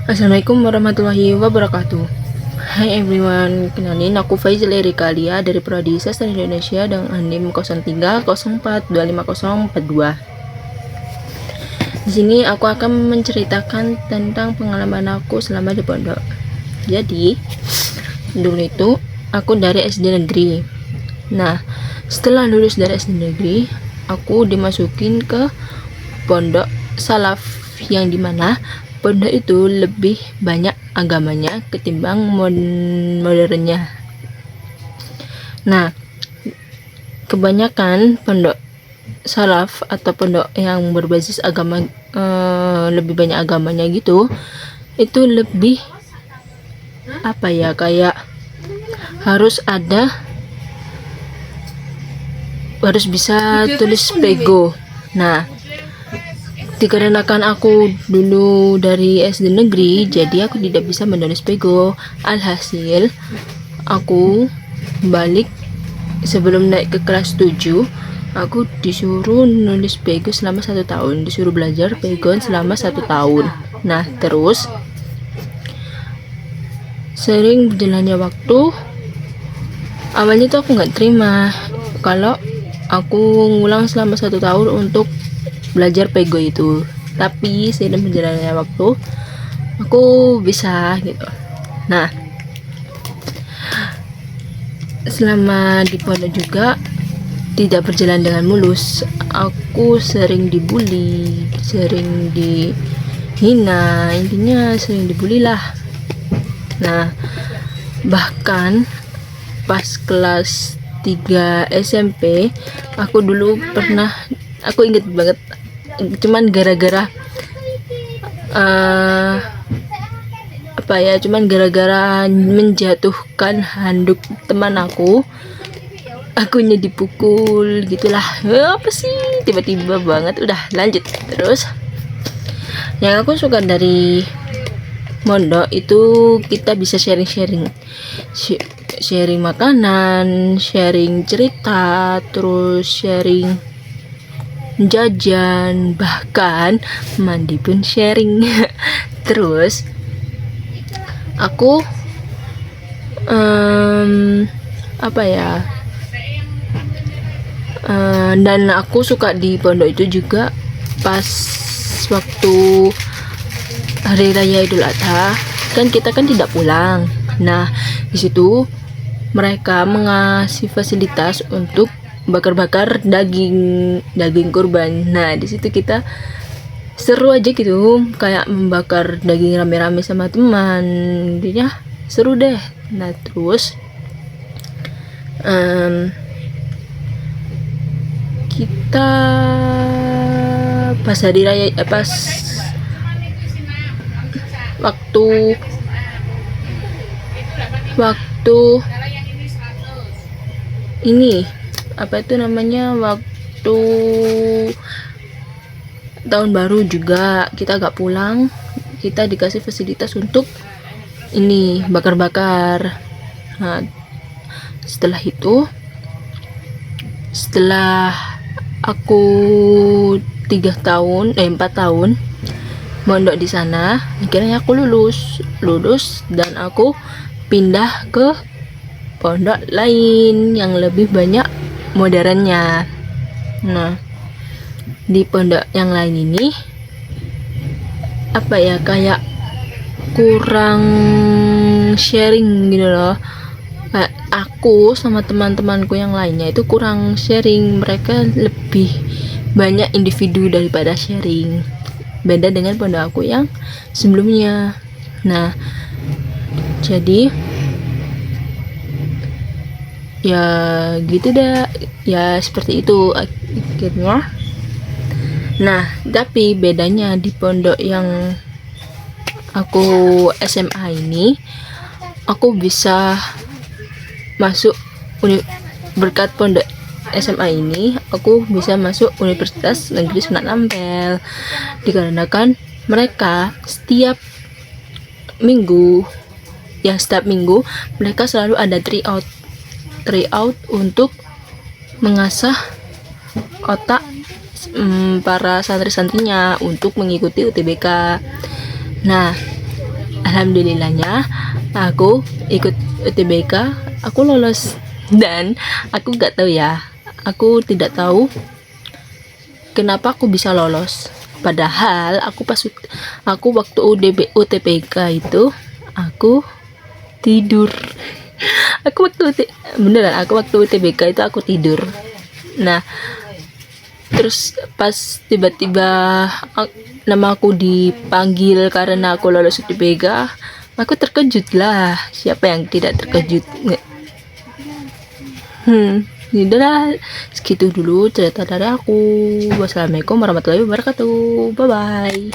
Assalamualaikum warahmatullahi wabarakatuh. Hai everyone, kenalin aku Faizal Erikalia dari Prodi Sastra Indonesia dengan NIM 0304254042. Di sini aku akan menceritakan tentang pengalaman aku selama di pondok. Jadi, dulu itu aku dari SD negeri. Nah, setelah lulus dari SD negeri, aku dimasukin ke pondok salaf yang dimana pondok itu lebih banyak agamanya ketimbang modernnya. Nah, kebanyakan pondok salaf atau pondok yang berbasis agama lebih banyak agamanya gitu, itu lebih kayak harus bisa tulis pego. Nah, dikarenakan aku dulu dari SD negeri, jadi aku tidak bisa menulis pego. Alhasil aku balik sebelum naik ke kelas 7, aku disuruh nulis pego selama 1 tahun, disuruh belajar pegon selama 1 tahun. Nah, terus sering berjalannya waktu, awalnya tuh aku nggak terima kalau aku ngulang selama 1 tahun untuk belajar pego itu, tapi seiring berjalannya waktu aku bisa gitu. Nah, selama di pondok juga tidak berjalan dengan mulus. Aku sering dibully, sering dihina, intinya sering dibully lah. Nah, bahkan pas kelas 3 SMP, aku dulu pernah, aku inget banget, cuman gara-gara menjatuhkan handuk teman akunya dipukul gitulah. Apa sih, tiba-tiba banget. Udah lanjut. Terus yang aku suka dari mondok itu kita bisa sharing makanan, sharing cerita, terus sharing jajan, bahkan mandi pun sharing. Terus aku dan aku suka di pondok itu juga pas waktu hari raya Idul Adha, kan kita kan tidak pulang. Nah, di situ mereka mengasih fasilitas untuk bakar-bakar daging kurban. Nah, di situ kita seru aja gitu, kayak membakar daging rame-rame sama teman, intinya seru deh. Nah, terus kita pas hari raya, pas waktu ini waktu tahun baru juga kita gak pulang, kita dikasih fasilitas untuk ini bakar-bakar. Nah, setelah aku 4 tahun mondok di sana, akhirnya aku lulus dan aku pindah ke pondok lain yang lebih banyak modernnya. Nah, di pondok yang lain ini kayak kurang sharing gitu loh. Kayak aku sama teman-temanku yang lainnya itu kurang sharing, mereka lebih banyak individu daripada sharing. Beda dengan pondok aku yang sebelumnya. Nah, jadi ya gitu dah, ya seperti itu akhirnya. Nah, tapi bedanya di pondok yang aku SMA ini, aku bisa masuk berkat pondok SMA ini, aku bisa masuk Universitas Negeri Sunan Ampel, dikarenakan mereka setiap minggu mereka selalu ada tryout untuk mengasah otak para santri-santrinya untuk mengikuti UTBK. Nah, alhamdulillahnya aku ikut UTBK, aku lolos. Dan aku nggak tahu ya, aku tidak tahu kenapa aku bisa lolos. Padahal aku waktu UTBK itu aku tidur. Beneran aku waktu UTBK itu aku tidur. Nah, terus pas tiba-tiba nama aku dipanggil karena aku lolos UTBK, aku terkejut lah. Siapa yang tidak terkejut? Udahlah, segitu dulu cerita dari aku. Wassalamualaikum warahmatullahi wabarakatuh. Bye bye.